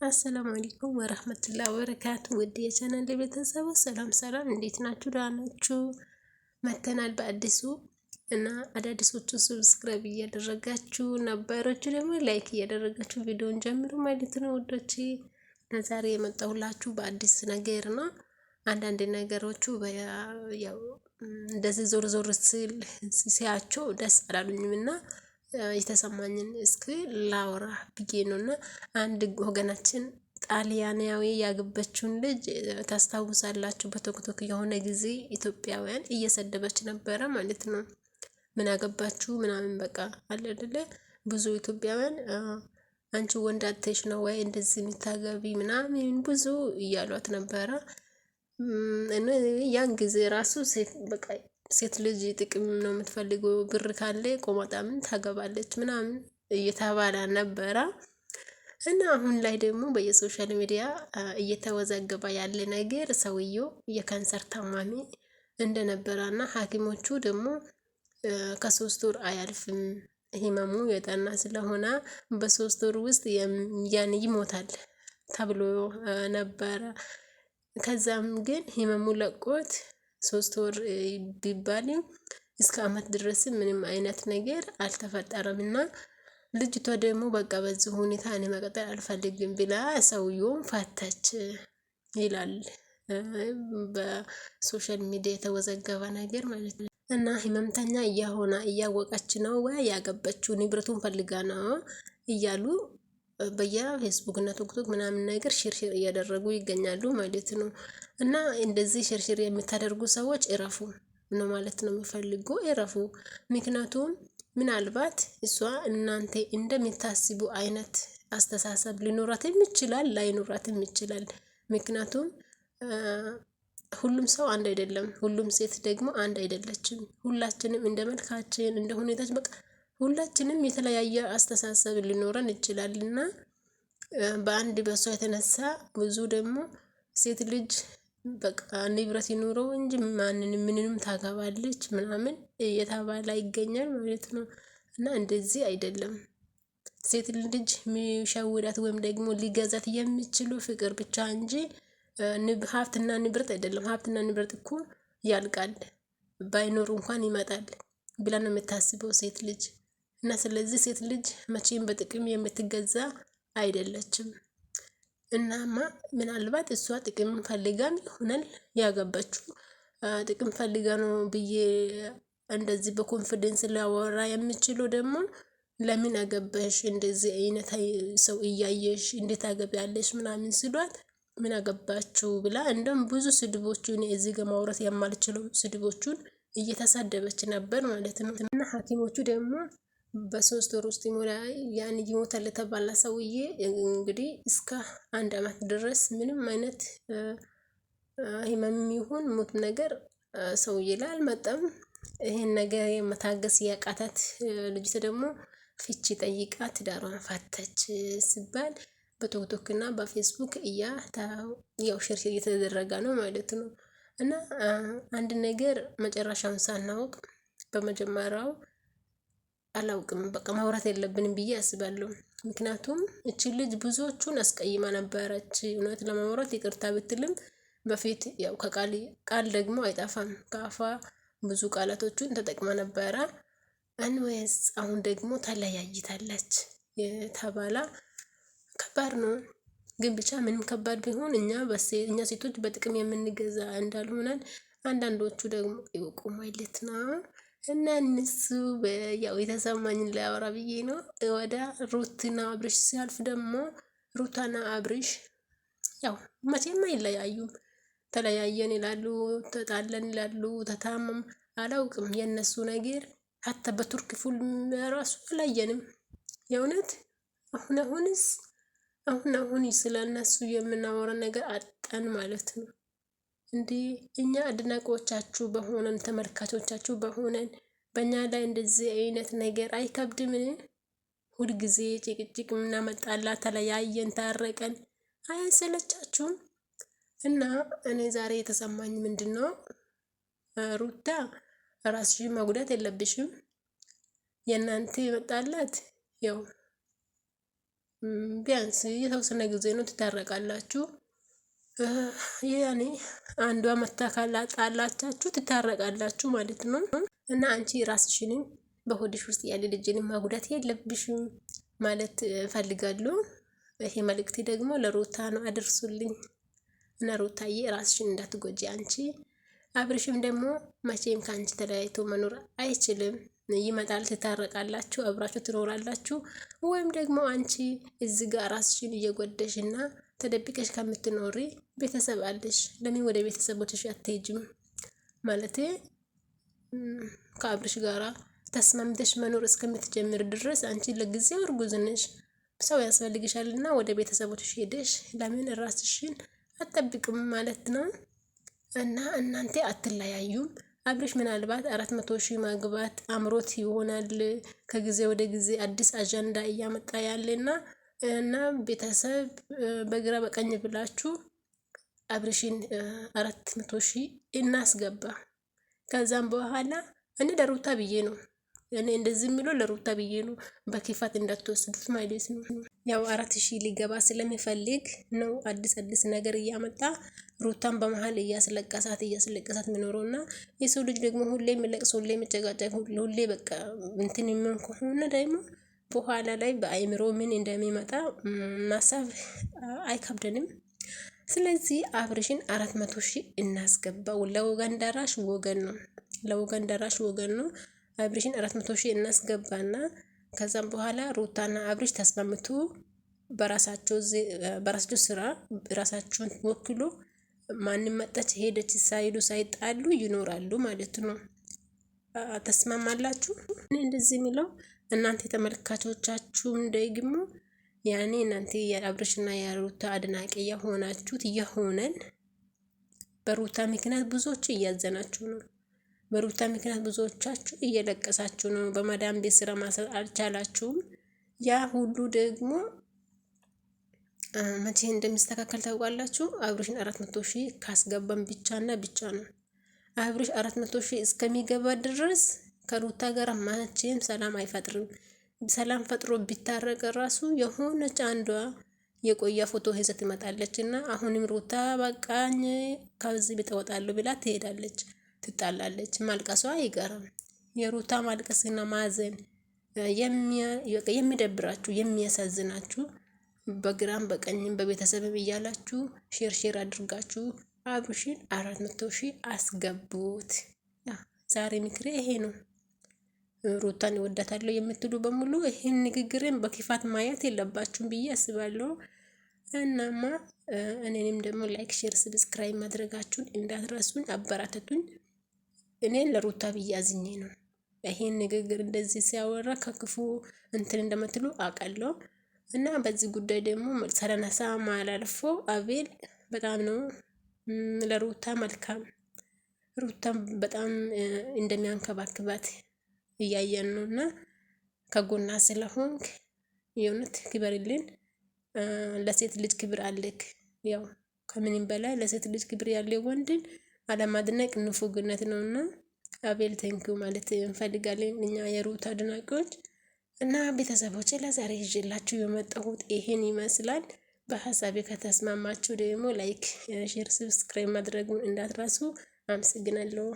አሰላሙ አለይኩም ወረህመቱላሂ ወበረካቱ። ውድ የቻናል ቤተሰቦች ሰላም፣ እንዴት ናችሁ? ደህና ናችሁ? መተናል በአዲሱ እና አዳዲሶቹ ሰብስክራይብ እያደረጋችሁ ነባሮቹ ደግሞ ላይክ እያደረጋችሁ ቪዲዮን ጀምሩ ማለት ነው ውዶቼ። ዛሬ የመጣሁላችሁ በአዲስ ነገር ነው። አንዳንድ ነገሮቹ ያው እንደዚህ ዞር ስል ሲያቸው ደስ አላሉኝም እና የተሰማኝን እስኪ ላውራ ብዬ ነውና አንድ ወገናችን ጣሊያናዊ ያገበችውን ልጅ ታስታውሳላችሁ? በቶክቶክ የሆነ ጊዜ ኢትዮጵያውያን እየሰደበች ነበረ ማለት ነው። ምን አገባችሁ ምናምን በቃ አለ አይደለ? ብዙ ኢትዮጵያውያን አንቺ ወንድ አጥተሽ ነው ወይ እንደዚህ የምታገቢ ምናምን ብዙ እያሏት ነበረ። ያን ጊዜ ራሱ ሴት በቃ ሴት ልጅ ጥቅም ነው የምትፈልገው፣ ብር ካለ ቆመጣ ምን ታገባለች ምናምን እየተባለ ነበረ። እና አሁን ላይ ደግሞ በየሶሻል ሚዲያ እየተወዘገበ ያለ ነገር ሰውየው የካንሰር ታማሚ እንደነበረና ሐኪሞቹ ደግሞ ከ3 ወር አያልፍም ህመሙ የጠና ስለሆነ በ3 ወር ውስጥ ያን ይሞታል ተብሎ ነበረ። ከዛም ግን ህመሙ ለቆት 3 ወር ቢባልም እስከ አመት ድረስ ምንም አይነት ነገር አልተፈጠረምና ልጅቷ ደግሞ በቃ በዚህ ሁኔታ እኔ መቀጠል አልፈልግም ብላ ሰውየውን ፈታች ይላል በሶሻል ሚዲያ የተወዘገበ ነገር ማለት ነው። እና ህመምተኛ እያወቀች ነው ወይ ያገበችው ንብረቱን ፈልጋ ነው እያሉ በየፌስቡክ እና ቲክቶክ ምናምን ነገር ሽርሽር እያደረጉ ይገኛሉ ማለት ነው። እና እንደዚህ ሽርሽር የምታደርጉ ሰዎች እረፉ ነው ማለት ነው የሚፈልጉ እረፉ። ምክንያቱም ምናልባት እሷ እናንተ እንደምታስቡ አይነት አስተሳሰብ ሊኖራትም ይችላል ላይኖራትም ይችላል። ምክንያቱም ሁሉም ሰው አንድ አይደለም፣ ሁሉም ሴት ደግሞ አንድ አይደለችም። ሁላችንም እንደ መልካችን እንደ ሁኔታችን በቃ ሁላችንም የተለያየ አስተሳሰብ ሊኖረን ይችላልና በአንድ በሷ የተነሳ ብዙ ደግሞ ሴት ልጅ በቃ ንብረት ይኑረው እንጂ ማንንም ምንንም ታገባለች ምናምን እየተባለ ይገኛል ማለት ነው። እና እንደዚህ አይደለም። ሴት ልጅ የሚሸውዳት ወይም ደግሞ ሊገዛት የሚችሉ ፍቅር ብቻ እንጂ ሀብትና ንብረት አይደለም። ሀብትና ንብረት እኮ ያልቃል፣ ባይኖሩ እንኳን ይመጣል ብላ ነው የምታስበው ሴት ልጅ። እና ስለዚህ ሴት ልጅ መቼም በጥቅም የምትገዛ አይደለችም። እናማ ምናልባት እሷ ጥቅም ፈልጋም ይሆናል ያገባችው። ጥቅም ፈልጋ ነው ብዬ እንደዚህ በኮንፊደንስ ላወራ የምችለው ደግሞ ለምን አገባሽ እንደዚህ አይነት ሰው እያየሽ እንዴት አገቢያለሽ ምናምን ስሏት ምን አገባችሁ ብላ እንደውም ብዙ ስድቦቹን እዚህ ጋር ማውራት የማልችለው ስድቦቹን እየተሳደበች ነበር ማለት ነው። እና ሐኪሞቹ ደግሞ በ3 ወር ውስጥ ያን ይሞታል የተባለ ሰውዬ እንግዲህ እስከ 1 አመት ድረስ ምንም አይነት ህመም ይሁን ሞት ነገር ሰውዬ ላይ አልመጣም። ይሄን ነገር የመታገስ ያቃታት ልጅት ደግሞ ፍቺ ጠይቃ ትዳሯን ፈታች ሲባል በቲክቶክ እና በፌስቡክ ያው ሽርሽር እየተደረገ ነው ማለት ነው። እና አንድ ነገር መጨረሻውን ሳናውቅ በመጀመሪያው አላውቅም በቃ ማውራት የለብንም ብዬ አስባለሁ። ምክንያቱም እቺ ልጅ ብዙዎቹን አስቀይማ ነበረች። እውነት ለማውራት ይቅርታ ብትልም በፊት ያው ቃል ደግሞ አይጠፋም ከአፏ ብዙ ቃላቶቹን ተጠቅማ ነበረ። አንወይስ አሁን ደግሞ ተለያይታለች የተባላ ከባድ ነው። ግን ብቻ ምንም ከባድ ቢሆን እኛ ሴቶች በጥቅም የምንገዛ እንዳልሆነን አንዳንዶቹ ደግሞ ይወቁ ማለት ነው። እና እነሱ ያው የተሰማኝን ላወራ ብዬ ነው። ወደ ሩትና አብርሽ ሲያልፍ ደግሞ ሩታና አብርሽ ያው መቼም አይለያዩም። ተለያየን ይላሉ፣ ተጣለን ይላሉ፣ ተታመም አላውቅም የነሱ ነገር። ሀታ በቱርክ ፊልም ራሱ አላየንም። የእውነት አሁን ስለነሱ የምናወራ ነገር አጣን ማለት ነው። እንዴ እኛ አድናቂዎቻችሁ በሆነን ተመልካቾቻችሁ በሆነን በእኛ ላይ እንደዚህ አይነት ነገር አይከብድምን? ሁልጊዜ ጭቅጭቅ ምናመጣላ ተለያየን ታረቀን አያሰለቻችሁም? እና እኔ ዛሬ የተሰማኝ ምንድነው ሩታ ራስሽን መጉዳት የለብሽም። የእናንተ ይመጣላት ያው ቢያንስ የተወሰነ ጊዜ ነው ትታረቃላችሁ። ያኔ አንዷ መታ ካላጣላቻችሁ ትታረቃላችሁ ማለት ነው። እና አንቺ ራስሽንም በሆድሽ ውስጥ ያለ ልጅንም ማጉዳት የለብሽም ማለት እፈልጋለሁ። ይሄ መልእክቴ ደግሞ ለሩታ ነው፣ አድርሱልኝ። እና ሩታዬ ራስሽን እንዳትጎጂ አንቺ። አብርሽም ደግሞ መቼም ከአንቺ ተለያይቶ መኖር አይችልም። ይመጣል፣ ትታረቃላችሁ፣ አብራችሁ ትኖራላችሁ። ወይም ደግሞ አንቺ እዚህ ጋር ራስሽን እየጎደሽና ተደብቀሽ ከምትኖሪ ቤተሰብ አለሽ፣ ለምን ወደ ቤተሰቦችሽ አትሄጂም? ማለቴ ከአብርሽ ጋራ ተስማምተሽ መኖር እስከምትጀምር ድረስ አንቺ ለጊዜው እርጉዝ ነሽ፣ ሰው ያስፈልግሻልና ወደ ቤተሰቦችሽ ሄደሽ ለምን ራስሽን አትጠብቅም ማለት ነው። እና እናንተ አትለያዩም። አብርሽ ምናልባት 400,000 ማግባት አምሮት ይሆናል። ከጊዜ ወደ ጊዜ አዲስ አጀንዳ እያመጣ ያለና ቤተሰብ በግራ በቀኝ ብላችሁ አብርሽን 400,000 እናስገባ። ከዛም በኋላ እኔ ለሩታ ብዬ ነው፣ እኔ እንደዚህ የሚለው ለሩታ ብዬ ነው። በክፋት እንዳትወስዱት ማለት ነው። ያው 4,000 ሊገባ ስለሚፈልግ ነው አዲስ ነገር እያመጣ ሩታን በመሀል እያስለቀሳት የሚኖረውና የሰው ልጅ ደግሞ ሁሌ የሚለቅስ ሁሌ የሚጨቃጨቅ ሁሌ በቃ እንትን የሚሆን ከሆነ ደግሞ በኋላ ላይ በአይምሮ ምን እንደሚመጣ ማሰብ አይከብደንም። ስለዚህ አብርሽን 400,000 እናስገባው። ለወገን ደራሽ ወገን ነው፣ ለወገን ደራሽ ወገን ነው። አብርሽን 400,000 እናስገባና ከዛም በኋላ ሩታና አብርሽ ተስማምቶ በራሳቸው ስራ ራሳቸውን ወክሎ ማንም መጣች ሄደች ሳይሉ ሳይጣሉ ይኖራሉ ማለት ነው። ተስማማላችሁ? እኔ እንደዚህ የሚለው እናንተ ተመልካቾቻችሁም ደግሞ ያኔ እናንተ የአብርሽና የሩታ አድናቂ የሆናችሁት የሆነን በሩታ ምክንያት ብዙዎች እያዘናችሁ ነው። በሩታ ምክንያት ብዙዎቻችሁ እየለቀሳችሁ ነው። በማዳም ቤት ስራ ማሰራት አልቻላችሁም። ያ ሁሉ ደግሞ መቼ እንደሚስተካከል ታውቃላችሁ? አብርሽን 400,000 ካስገባን ብቻና ብቻ ነው። አብርሽ 400,000 እስከሚገባ ድረስ ከሩታ ጋር ማቼም ሰላም አይፈጥርም። ሰላም ፈጥሮ ቢታረቅ ራሱ የሆነች አንዷ የቆያ ፎቶ ይዛ ትመጣለች እና አሁንም ሩታ በቃኝ ከዚህ ቤት እወጣለሁ ብላ ትሄዳለች፣ ትጣላለች። ማልቀሷ አይቀርም። የሩታ ማልቀስና ማዘን የሚደብራችሁ የሚያሳዝናችሁ በግራም በቀኝም በቤተሰብም እያላችሁ ሼር አድርጋችሁ አብርሽን 400,000 አስገቡት። ዛሬ ምክሬ ይሄ ነው። ሩታን እወዳታለሁ የምትሉ በሙሉ ይሄን ንግግርን በክፋት ማየት የለባችሁም ብዬ አስባለሁ። እናማ እኔንም ደግሞ ላይክ፣ ሼር፣ ሰብስክራይብ ማድረጋችሁን እንዳትረሱኝ፣ አበራተቱኝ። እኔን ለሩታ ብዬ አዝኜ ነው ይሄን ንግግር እንደዚህ ሲያወራ ከክፉ እንትን እንደምትሉ አውቃለሁ። እና በዚህ ጉዳይ ደግሞ ሰለነሳ ማላልፎ አቤል በጣም ነው ለሩታ መልካም፣ ሩታም በጣም እንደሚያንከባክባት እያየን ነው። እና ከጎና ስለሆንክ የእውነት ክበርልን። ለሴት ልጅ ክብር አለክ። ያው ከምንም በላይ ለሴት ልጅ ክብር ያለው ወንድን አለማድነቅ ንፉግነት ነውና አቤል ቴንኪው ማለት እንፈልጋለን እኛ የሩታ አድናቂዎች። እና ቤተሰቦች ለዛሬ ይዤላችሁ የመጣሁት ይሄን ይመስላል። በሀሳቤ ከተስማማችሁ ደግሞ ላይክ፣ ሼር፣ ሰብስክራይብ ማድረጉን እንዳትረሱ። አመሰግናለሁ።